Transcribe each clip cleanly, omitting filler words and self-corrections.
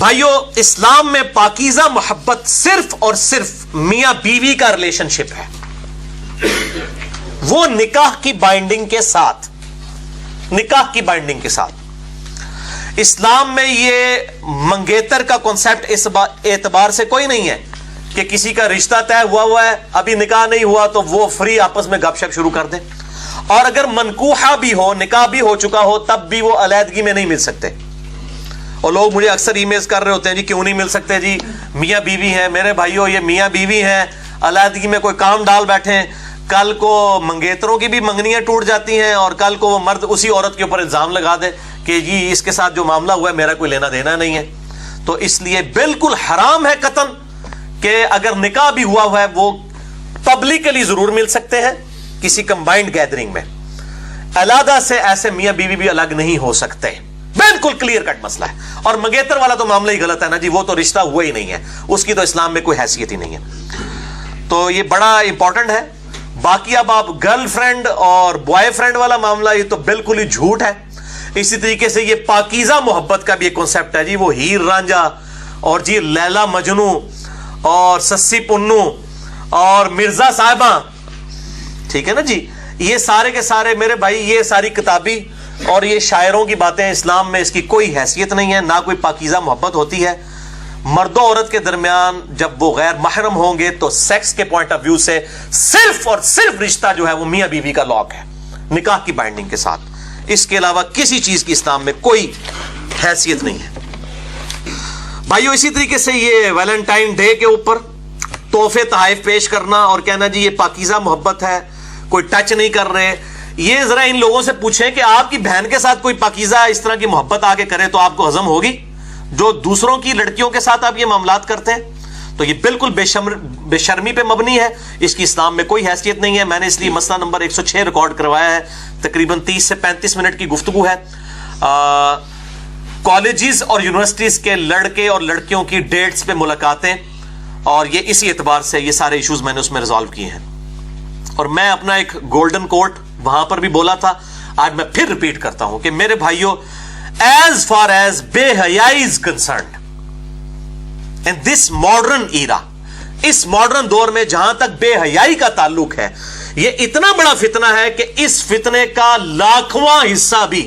بھائیو، اسلام میں پاکیزہ محبت صرف اور صرف میاں بیوی کا ریلیشن شپ ہے، وہ نکاح کی بائنڈنگ کے ساتھ، نکاح کی بائنڈنگ کے ساتھ۔ اسلام میں یہ منگیتر کا کانسیپٹ اس اعتبار سے کوئی نہیں ہے کہ کسی کا رشتہ طے ہوا ہے، ابھی نکاح نہیں ہوا تو وہ فری آپس میں گپ شپ شروع کر دیں، اور اگر منکوحہ بھی ہو، نکاح بھی ہو چکا ہو، تب بھی وہ علیحدگی میں نہیں مل سکتے۔ اور لوگ مجھے اکثر ای میلز کر رہے ہوتے ہیں، جی کیوں نہیں مل سکتے، جی میاں بیوی ہیں۔ میرے بھائیو، یہ میاں بیوی ہیں، علیحدگی میں کوئی کام ڈال بیٹھے ہیں، کل کو منگیتروں کی بھی منگنیاں ٹوٹ جاتی ہیں، اور کل کو وہ مرد اسی عورت کے اوپر الزام لگا دے کہ جی اس کے ساتھ جو معاملہ ہوا ہے میرا کوئی لینا دینا نہیں ہے۔ تو اس لیے بالکل حرام ہے قطعاً کہ اگر نکاح بھی ہوا ہے وہ پبلکلی ضرور مل سکتے ہیں کسی کمبائنڈ گیدرنگ میں، علیحدہ سے ایسے میاں بیوی بھی الگ نہیں ہو سکتے، بالکل کلیئر کٹ مسئلہ ہے۔ اور منگیتر والا تو معاملہ ہی غلط ہے نا جی، وہ تو رشتہ ہوا ہی نہیں ہے، اس کی تو اسلام میں کوئی حیثیت ہی نہیں ہے۔ تو یہ بڑا امپورٹنٹ ہے۔ باقی اب آپ گرل فرینڈ اور بوائے فرینڈ والا معاملہ، یہ تو بالکل ہی جھوٹ ہے۔ اسی طریقے سے یہ پاکیزہ محبت کا بھی ایک کانسیپٹ ہے جی، وہ ہیر رانجھا اور جی لیلا مجنو اور سسی پنو اور مرزا صاحبہ، ٹھیک ہے نا جی، یہ سارے کے سارے میرے بھائی یہ ساری کتابی اور یہ شاعروں کی باتیں، اسلام میں اس کی کوئی حیثیت نہیں ہے، نہ کوئی پاکیزہ محبت ہوتی ہے۔ مرد و عورت کے درمیان جب وہ غیر محرم ہوں گے تو سیکس کے پوائنٹ آف ویو سے صرف اور صرف رشتہ جو ہے وہ میاں بیوی کا لاک ہے، نکاح کی بائنڈنگ کے ساتھ، اس کے علاوہ کسی چیز کی اسلام میں کوئی حیثیت نہیں ہے۔ بھائیو، اسی طریقے سے یہ ویلنٹائن ڈے کے اوپر تحفے تحائف پیش کرنا اور کہنا جی یہ پاکیزہ محبت ہے، کوئی ٹچ نہیں کر رہے، یہ ذرا ان لوگوں سے پوچھیں کہ آپ کی بہن کے ساتھ کوئی پاکیزہ اس طرح کی محبت آگے کرے تو آپ کو ہضم ہوگی؟ جو دوسروں کی لڑکیوں کے ساتھ آپ یہ معاملات کرتے ہیں تو یہ بالکل بے شرمی پہ مبنی ہے، اس کی اسلام میں کوئی حیثیت نہیں ہے۔ میں نے اس لیے مسئلہ نمبر 106 ریکارڈ کروایا ہے، تقریباً 30 سے 35 منٹ کی گفتگو ہے۔ کالجز اور یونیورسٹیز کے لڑکے اور لڑکیوں کی ڈیٹس پہ ملاقاتیں، اور یہ اسی اعتبار سے یہ سارے ایشوز میں نے اس میں ریزالو کیے ہیں۔ اور میں اپنا ایک گولڈن کوٹ وہاں پر بھی بولا تھا، آج میں پھر ریپیٹ کرتا ہوں کہ میرے بھائیوں، as far as بے حیائی is concerned in this modern era، اس ماڈرن دور میں جہاں تک بے حیائی کا تعلق ہے، یہ اتنا بڑا فتنہ ہے کہ اس فتنے کا لاکھواں حصہ بھی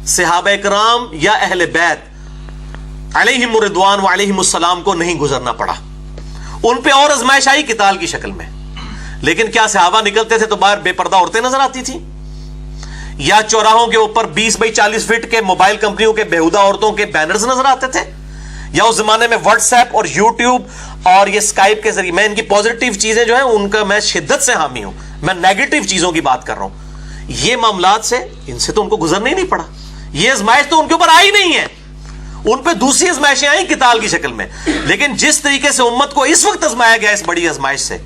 صحابہ کرام یا اہل بیت علیہم الرضوان و علیہم السلام کو نہیں گزرنا پڑا۔ ان پہ اور آزمائش آئی قتال کی شکل میں، لیکن کیا صحابہ نکلتے تھے تو باہر بے پردہ عورتیں نظر آتی تھی؟ یا چوراہوں کے اوپر 20 بائی 40 فٹ کے موبائل کمپنیوں کے بےہودہ عورتوں کے بینرز نظر آتے تھے؟ یا اس زمانے میں واٹس ایپ اور یوٹیوب اور یہ اسکائپ کے ذریعے، میں ان کی پازیٹیو چیزیں جو ہیں ان کا میں شدت سے حامی ہوں، میں نیگیٹو چیزوں کی بات کر رہا ہوں، یہ معاملات سے ان سے تو ان کو گزرنا ہی نہیں پڑا، یہ ازمائش تو ان کے اوپر آئی نہیں ہے، ان پہ دوسری ازمائشیں آئیں قتال کی شکل میں۔ لیکن جس طریقے سے امت کو اس وقت ازمایا گیا اس بڑی ازمائش سے،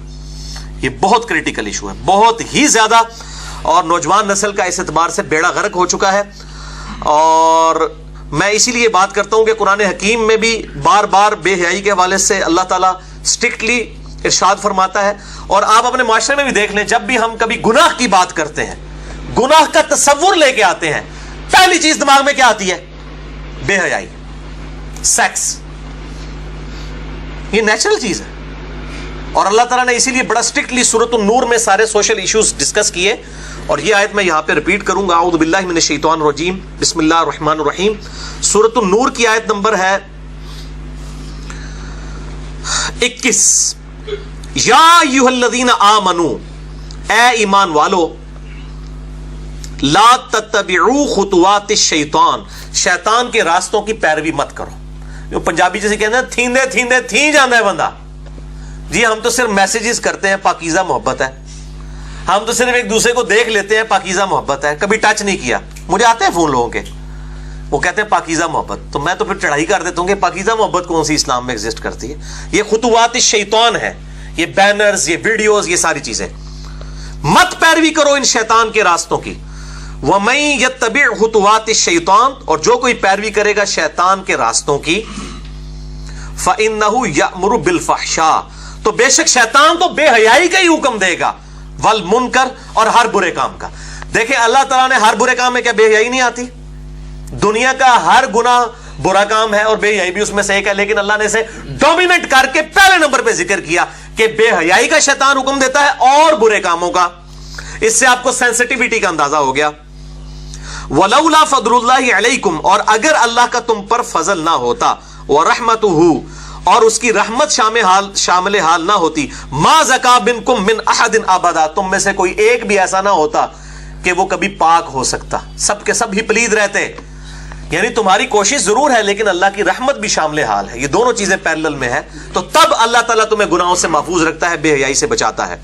یہ بہت کریٹیکل ایشو ہے، بہت ہی زیادہ، اور نوجوان نسل کا اس اعتبار سے بیڑا غرق ہو چکا ہے۔ اور میں اسی لیے بات کرتا ہوں کہ قرآن حکیم میں بھی بار بار بے حیائی کے حوالے سے اللہ تعالیٰ اسٹرکٹلی ارشاد فرماتا ہے، اور آپ اپنے معاشرے میں بھی دیکھ لیں، جب بھی ہم کبھی گناہ کی بات کرتے ہیں، گناہ کا تصور لے کے آتے ہیں، پہلی چیز دماغ میں کیا آتی ہے؟ بے حیائی، سیکس، یہ نیچرل چیز ہے۔ اور اللہ تعالیٰ نے اسی لیے بڑا اسٹرکٹلی سورۃ النور میں سارے سوشل ایشوز ڈسکس کیے، اور یہ آیت میں یہاں پہ ریپیٹ کروں گا، اعوذ باللہ من الشیطان الرجیم، بسم اللہ الرحمن الرحیم۔ سورۃ النور کی آیت نمبر ہے 21، یا ایھا الذین آمنوا، اے ایمان والو، لا تتبعوا خطوات الشیطان، شیطان کے راستوں کی پیروی مت کرو۔ جو پنجابی جیسے کہتے ہیں تھیندے تھیندے تھی جانا ہے بندہ، جی ہم تو صرف میسیجز کرتے ہیں، پاکیزہ محبت ہے، ہم تو صرف ایک دوسرے کو دیکھ لیتے ہیں، پاکیزہ محبت ہے، کبھی ٹچ نہیں کیا۔ مجھے آتے ہیں فون لوگوں کے، وہ کہتے ہیں پاکیزہ محبت، تو میں تو پھر چڑھائی کر دیتا ہوں کہ پاکیزہ محبت کون سی اسلام میں ایگزسٹ کرتی ہے؟ یہ خطوات الشیطان ہے، یہ بینرز، یہ ویڈیوز، یہ ساری چیزیں، مت پیروی کرو ان شیطان کے راستوں کی۔ وَمَن يَتَّبِعْ خُطُوَاتِ الشَّيْطَانِ، اور جو کوئی پیروی کرے گا شیطان کے راستوں کی، فَإِنَّهُ يَأْمُرُ بِالْفَحْشَاءِ، تو بے شک شیطان تو بے حیائی کا ہی حکم دے گا، والمنکر، اور ہر برے کام کا۔ دیکھیں اللہ تعالیٰ نے ہر برے کام میں کیا بے حیائی نہیں آتی؟ دنیا کا ہر گناہ برا کام ہے اور بے حیائی بھی اس میں سے ایک ہے، لیکن اللہ نے اسے ڈومیننٹ کر کے پہلے نمبر پہ ذکر کیا کہ بے حیائی کا شیطان حکم دیتا ہے اور برے کاموں کا. اس سے آپ کو سینسٹیوٹی کا اندازہ ہو گیا. وَلَوْلَا فَضْلُ اللَّهِ عَلَيْكُمْ، اور اگر اللہ کا تم پر فضل نہ ہوتا، وَرَحْمَتُهُ، اور اس کی رحمت شامل حال نہ ہوتی، مَا زَكَا بِنْكُمْ مِنْ أَحَدٍ أَبَدًا، تم میں سے کوئی ایک بھی ایسا نہ ہوتا کہ وہ کبھی پاک ہو سکتا، سب کے سب ہی پلید رہتے. یعنی تمہاری کوشش ضرور ہے لیکن اللہ کی رحمت بھی شامل حال ہے، یہ دونوں چیزیں پیرلل میں ہے، تو تب اللہ تعالیٰ تمہیں گناہوں سے محفوظ رکھتا ہے، بے حیائی سے بچاتا ہے.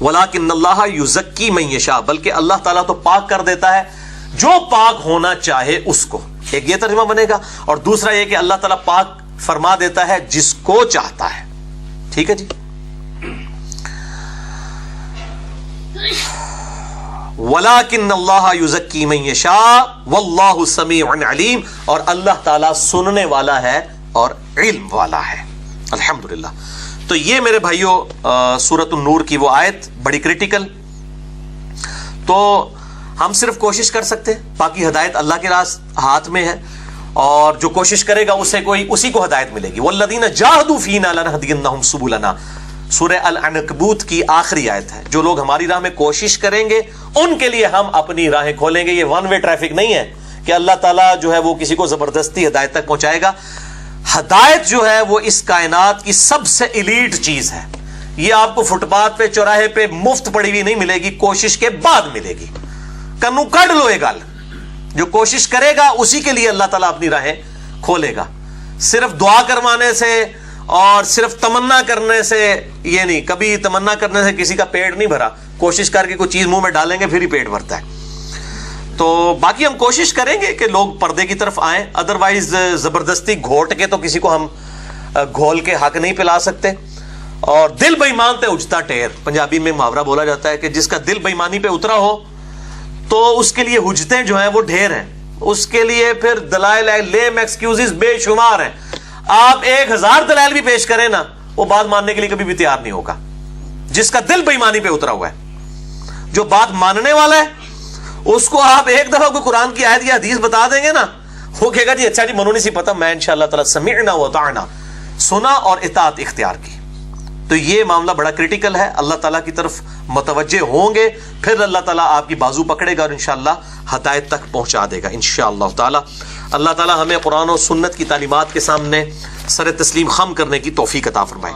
وَلَكِنَّ اللَّهَ يُزَكِّي مَن يَشَاءُ، بلکہ اللہ تعالیٰ تو پاک کر دیتا ہے جو پاک ہونا چاہے اس کو. ایک یہ ترجمہ بنے گا، اور دوسرا یہ کہ اللہ تعالیٰ پاک فرما دیتا ہے جس کو چاہتا ہے. ٹھیک ہے جی. وَلَكِنَّ اللَّهَ يُزَكِّي مَن يَشَاءُ وَاللَّهُ سَمِيعٌ عَلِيمٌ، اور اللہ تعالیٰ سننے والا ہے اور علم والا ہے. الحمدللہ. تو یہ میرے بھائیوں سورۃ النور کی وہ آیت بڑی کریٹیکل. تو ہم صرف کوشش کر سکتے ہیں، باقی ہدایت اللہ کے ہاتھ میں ہے، اور جو کوشش کرے گا اسی کو ہدایت ملے گی. وَالَّذِينَ جَاهَدُوا فِينَا لَنَهْدِيَنَّهُمْ سُبُلَنَا، سورہ العنکبوت کی آخری آیت ہے. جو لوگ ہماری راہ میں کوشش کریں گے ان کے لیے ہم اپنی راہیں کھولیں گے. یہ ون وے ٹریفک نہیں ہے کہ اللہ تعالیٰ جو ہے وہ کسی کو زبردستی ہدایت تک پہنچائے گا. ہدایت جو ہے وہ اس کائنات کی سب سے ایلیٹ چیز ہے. یہ آپ کو فٹ پاتھ پہ چوراہے پہ مفت پڑی ہوئی نہیں ملے گی، کوشش کے بعد ملے گی. کنو کڑ لو یہ گل، جو کوشش کرے گا اسی کے لیے اللہ تعالیٰ اپنی راہیں کھولے گا. صرف دعا کروانے سے اور صرف تمنا کرنے سے یہ نہیں، کبھی تمنا کرنے سے کسی کا پیٹ نہیں بھرا، کوشش کر کے کوئی چیز منہ میں ڈالیں گے پھر ہی پیٹ بھرتا ہے. تو باقی ہم کوشش کریں گے کہ لوگ پردے کی طرف آئیں، ادروائز زبردستی گھوٹ کے تو کسی کو ہم گھول کے حق نہیں پلا سکتے. اور دل بے ایمان تے اجتا ٹیر، پنجابی میں محاورہ بولا جاتا ہے کہ جس کا دل بے ایمانی پہ اترا ہو تو اس کے لیے حجتیں جو ہیں وہ ڈھیر ہیں، اس کے لیے پھر دلائل لیم ایکسکیوزز بے شمار ہیں. آپ 1000 دلائل بھی پیش کریں نا، وہ بات ماننے کے لیے کبھی بھی تیار نہیں ہوگا. جس کا دل بے ایمانی پہ اترا ہوا ہے، جو بات ماننے والا ہے، اس کو آپ ایک دفعہ کوئی قرآن کی آیت یا حدیث بتا دیں گے نا، وہ کہے گا جی اچھا جی منو نہیں سی پتا، میں انشاءاللہ تعالی سمعنا وطعنا، سنا اور اطاعت اختیار کی. تو یہ معاملہ بڑا کریٹیکل ہے. اللہ تعالیٰ کی طرف متوجہ ہوں گے پھر اللہ تعالیٰ آپ کی بازو پکڑے گا اور انشاءاللہ ہدایت تک پہنچا دے گا انشاءاللہ تعالیٰ. اللہ تعالیٰ ہمیں قرآن و سنت کی تعلیمات کے سامنے سر تسلیم خم کرنے کی توفیق عطا فرمائے.